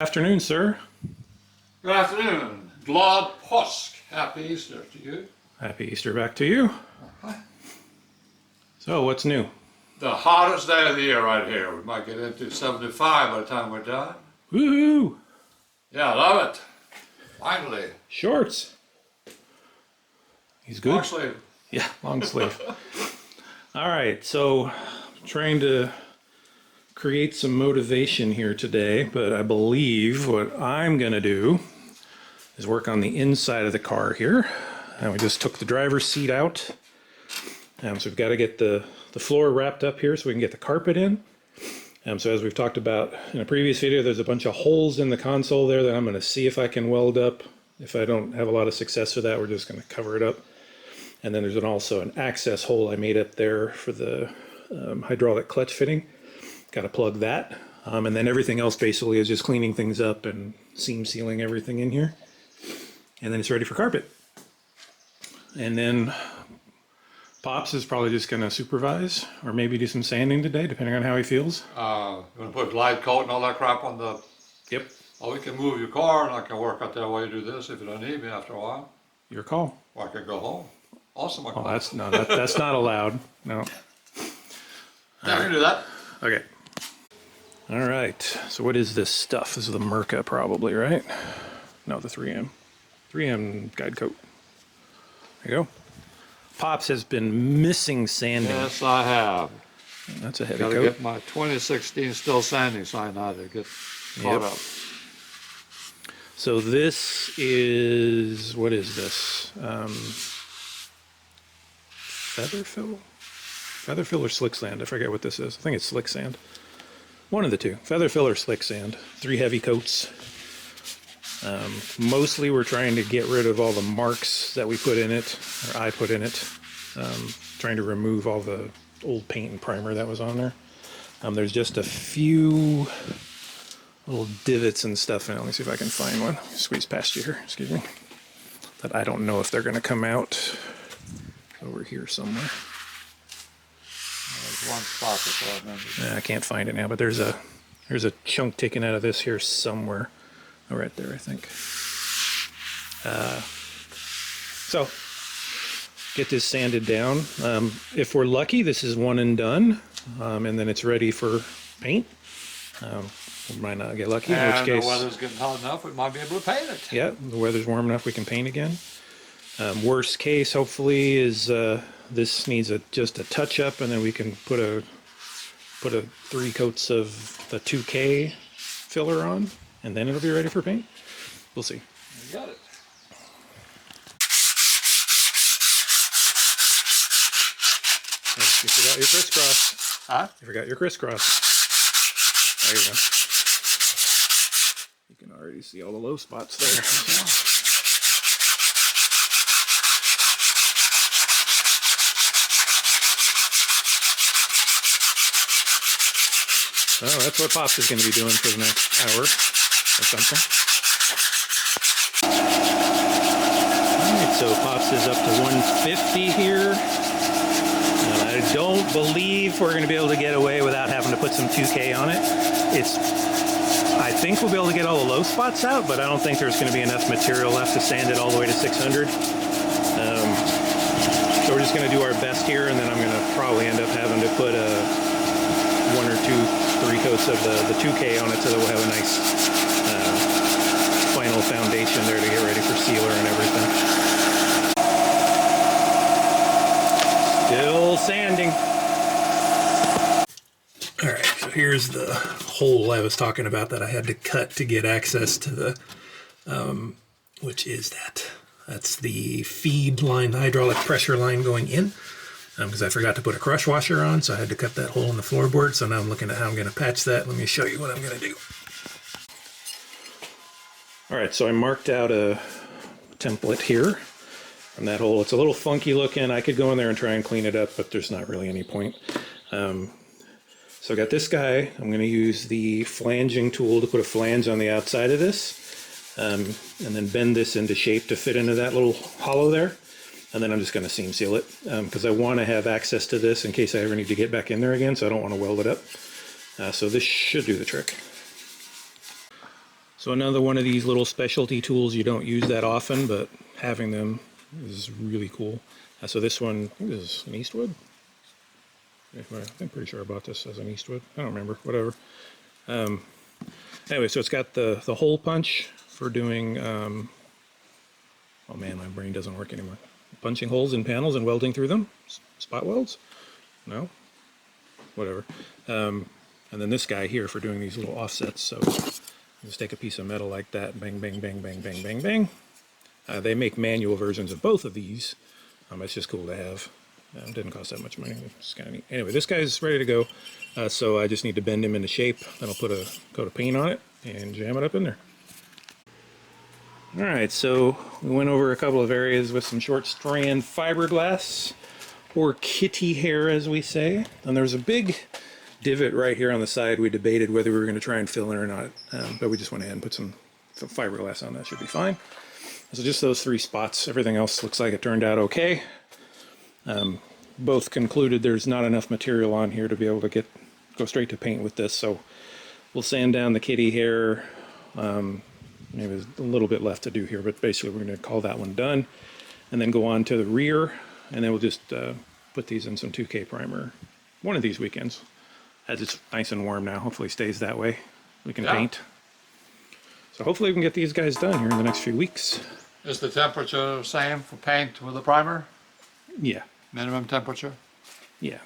Afternoon, sir. Good afternoon. Glad påsk. Happy Easter to you. Happy Easter back to you. So, what's new? The hottest day of the year right here. We might get into 75 by the time we're done. Woohoo! Yeah, I love it. Finally. Shorts. He's good. Long sleeve. Yeah, long sleeve. All right, so I'm trying to create some motivation here today, but I believe what I'm going to do is work on the inside of the car here. And we just took the driver's seat out. So we've got to get the floor wrapped up here so we can get the carpet in. So as we've talked about in a previous video, there's a bunch of holes in the console there that I'm going to see if I can weld up. If I don't have a lot of success with that, we're just going to cover it up. And then there's also an access hole I made up there for the hydraulic clutch fitting. Got to plug that. And then everything else basically is just cleaning things up and seam sealing everything in here. And then it's ready for carpet. And then Pops is probably just going to supervise or maybe do some sanding today, depending on how he feels. You want to put glide coat and all that crap on the... Yep. Well, we can move your car and I can work out there while you do this if you don't need me after a while. Your call. Or I could go home. Also my Oh, call. that's not allowed. No. Yeah, I can do that. Okay. All right. So what is this stuff? This is the Merca probably, right? No, the 3M. 3M guide coat. There you go. Pops has been missing sanding. Yes, I have. That's a heavy Gotta coat. get my 2016 still sanding sign out to get caught up. So this is, what is this? Featherfill? Featherfill or slick sand? I forget what this is. I think it's slick sand. One of the two. Featherfill or slick sand. 3 heavy coats. Mostly we're trying to get rid of all the marks that we put in it, or I put in it. Trying to remove all the old paint and primer that was on there. There's just a few little divots and stuff in it. Let me see if I can find one. Squeeze past you here, excuse me. That I don't know if they're going to come out over here somewhere. There's one spot that's all I remember. I can't find it now, but there's a chunk taken out of this here somewhere. Oh, right there, I think. So, get this sanded down. If we're lucky, this is one and done, and then it's ready for paint. We might not get lucky, in which case... the weather's getting hot enough, we might be able to paint it. Yeah, the weather's warm enough, we can paint again. Worst case, hopefully, is this needs just a touch-up, and then we can put a 3 coats of the 2K filler on. And then it'll be ready for paint. We'll see. You got it. Oh, you forgot your crisscross. Huh? You forgot your crisscross. There you go. You can already see all the low spots there. Oh, that's what Pops is going to be doing for the next hour or something. Alright, so Pops is up to 150 here. And I don't believe we're going to be able to get away without having to put some 2K on it. I think we'll be able to get all the low spots out, but I don't think there's going to be enough material left to sand it all the way to 600. So we're just going to do our best here, and then I'm going to probably end up having to put 1 or 2, 3 coats of the 2K on it so that we'll have a nice final foundation there to get ready for sealer and everything. Still sanding. Alright, so here's the hole I was talking about that I had to cut to get access to the, which is that. That's the feed line, the hydraulic pressure line going in. Because I forgot to put a crush washer on, so I had to cut that hole in the floorboard. So now I'm looking at how I'm going to patch that. Let me show you what I'm going to do. All right, so I marked out a template here from that hole. It's a little funky looking. I could go in there and try and clean it up, but there's not really any point. So I got this guy. I'm going to use the flanging tool to put a flange on the outside of this, and then bend this into shape to fit into that little hollow there. And then I'm just going to seam seal it because I want to have access to this in case I ever need to get back in there again, so I don't want to weld it up. So this should do the trick. So another one of these little specialty tools you don't use that often, but having them is really cool. So this one is an Eastwood. I'm pretty sure I bought this as an Eastwood. I don't remember, whatever. Anyway, so it's got the hole punch for doing, oh man, my brain doesn't work anymore. Punching holes in panels and welding through them. Spot welds? No? Whatever. And then this guy here for doing these little offsets. So just take a piece of metal like that, bang, bang, bang, bang, bang, bang, bang. They make manual versions of both of these. It's just cool to have. It didn't cost that much money. It's kind of neat. Anyway, this guy's ready to go. So I just need to bend him into shape. Then I'll put a coat of paint on it and jam it up in there. All right, so we went over a couple of areas with some short strand fiberglass, or kitty hair as we say. And there's a big divot right here on the side. We debated whether we were going to try and fill in or not, but we just went ahead and put some fiberglass on. That should be fine. So just those 3 spots. Everything else looks like it turned out okay. Both concluded there's not enough material on here to be able to go straight to paint with this, so we'll sand down the kitty hair. Maybe there's a little bit left to do here, but basically we're going to call that one done, and then go on to the rear, and then we'll just put these in some 2K primer one of these weekends. As it's nice and warm now, hopefully stays that way. We can paint. So hopefully we can get these guys done here in the next few weeks. Is the temperature the same for paint with the primer? Yeah. Minimum temperature? Yeah.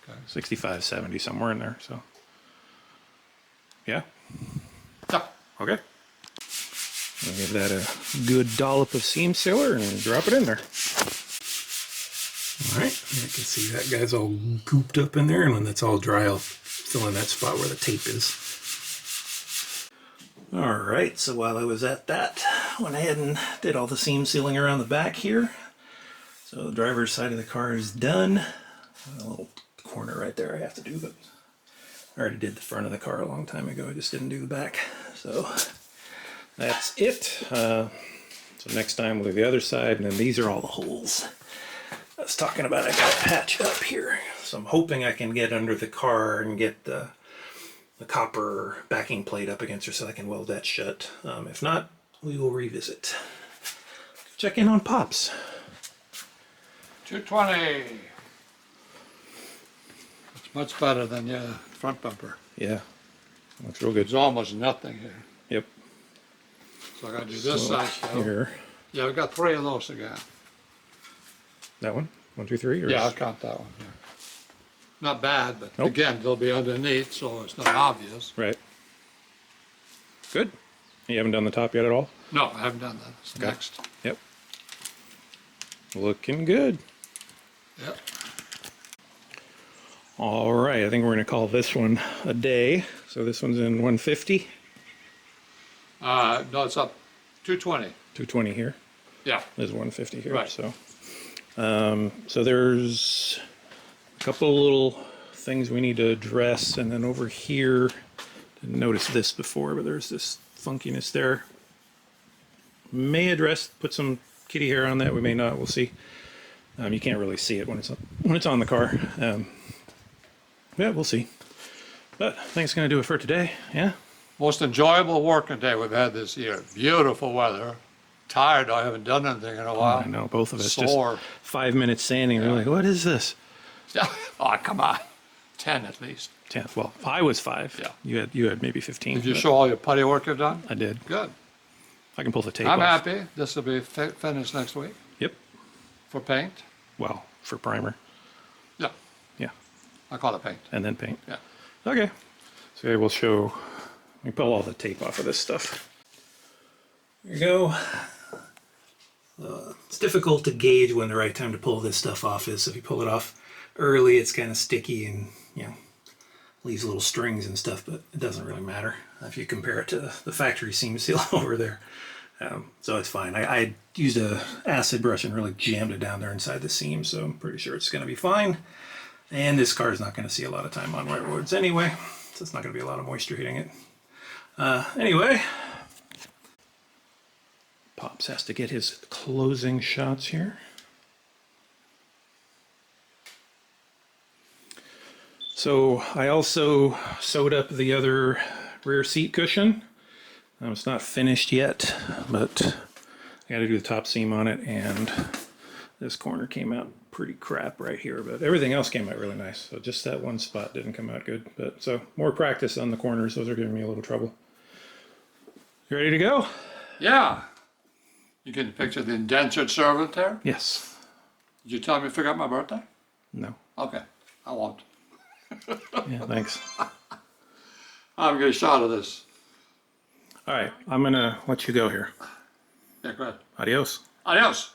Okay. 65, 70, somewhere in there, so. Yeah? Yeah. Okay. I'll give that a good dollop of seam sealer and drop it in there. All right, you can see that guy's all gooped up in there, and when that's all dry, I'll fill in that spot where the tape is. All right, so while I was at that, went ahead and did all the seam sealing around the back here. So the driver's side of the car is done. A little corner right there I have to do, but I already did the front of the car a long time ago. I just didn't do the back. So that's it. So next time we'll do the other side, and then these are all the holes I was talking about. I got to patch up here. So I'm hoping I can get under the car and get the copper backing plate up against her so I can weld that shut. If not, we will revisit. Check in on Pops. 220. It's much better than your front bumper. Yeah, looks real good. There's almost nothing here. Yep. So I gotta do this side still. Here. Yeah, we've got 3 of those again. That one? 1, 2, 3? Or Yeah, I'll count that one. Yeah. Not bad, but Nope. again, they'll be underneath, so it's not obvious. Right. Good. You haven't done the top yet at all? No, I haven't done that. It's Okay. next. Yep. Looking good. Yep. All right, I think we're going to call this one a day. So this one's in 150. No, it's up 220. 220 here. Yeah. There's 150 here. Right. So, so there's a couple little things we need to address, and then over here, didn't notice this before, but there's this funkiness there. May address, put some kitty hair on that. We may not. We'll see. You can't really see it when it's on the car. Yeah, we'll see. But I think it's going to do it for today. Yeah. Most enjoyable working day we've had this year. Beautiful weather. Tired, I haven't done anything in a while. I know, both of us. Sore. Just 5 minutes sanding. We're like, what is this? Oh, come on. 10 at least. 10. Well, I was 5. Yeah. You had maybe 15. Did you but show all your putty work you've done? I did. Good. I can pull the tape I'm off. happy. This will be finished next week Yep. for paint. Well, for primer. Yeah, Yeah. I call it paint. And then paint. Yeah. Okay. So we'll show. We pull all the tape off of this stuff. Here you go. It's difficult to gauge when the right time to pull this stuff off is. So if you pull it off early, it's kind of sticky and, leaves little strings and stuff, but it doesn't really matter if you compare it to the factory seam seal over there. So it's fine. I used a acid brush and really jammed it down there inside the seam, so I'm pretty sure it's going to be fine. And this car is not going to see a lot of time on wet roads anyway, so it's not going to be a lot of moisture hitting it. Anyway, Pops has to get his closing shots here. So I also sewed up the other rear seat cushion. It's not finished yet, but I got to do the top seam on it, and this corner came out pretty crap right here, but everything else came out really nice. So just that one spot didn't come out good. But so more practice on the corners. Those are giving me a little trouble. You ready to go? Yeah. You can picture the indentured servant there? Yes. Did you tell me I forgot my birthday? No. Okay, I won't. Yeah, thanks. I'm gonna get a shot of this. All right, I'm gonna let you go here. Yeah, go ahead. Adios. Adios.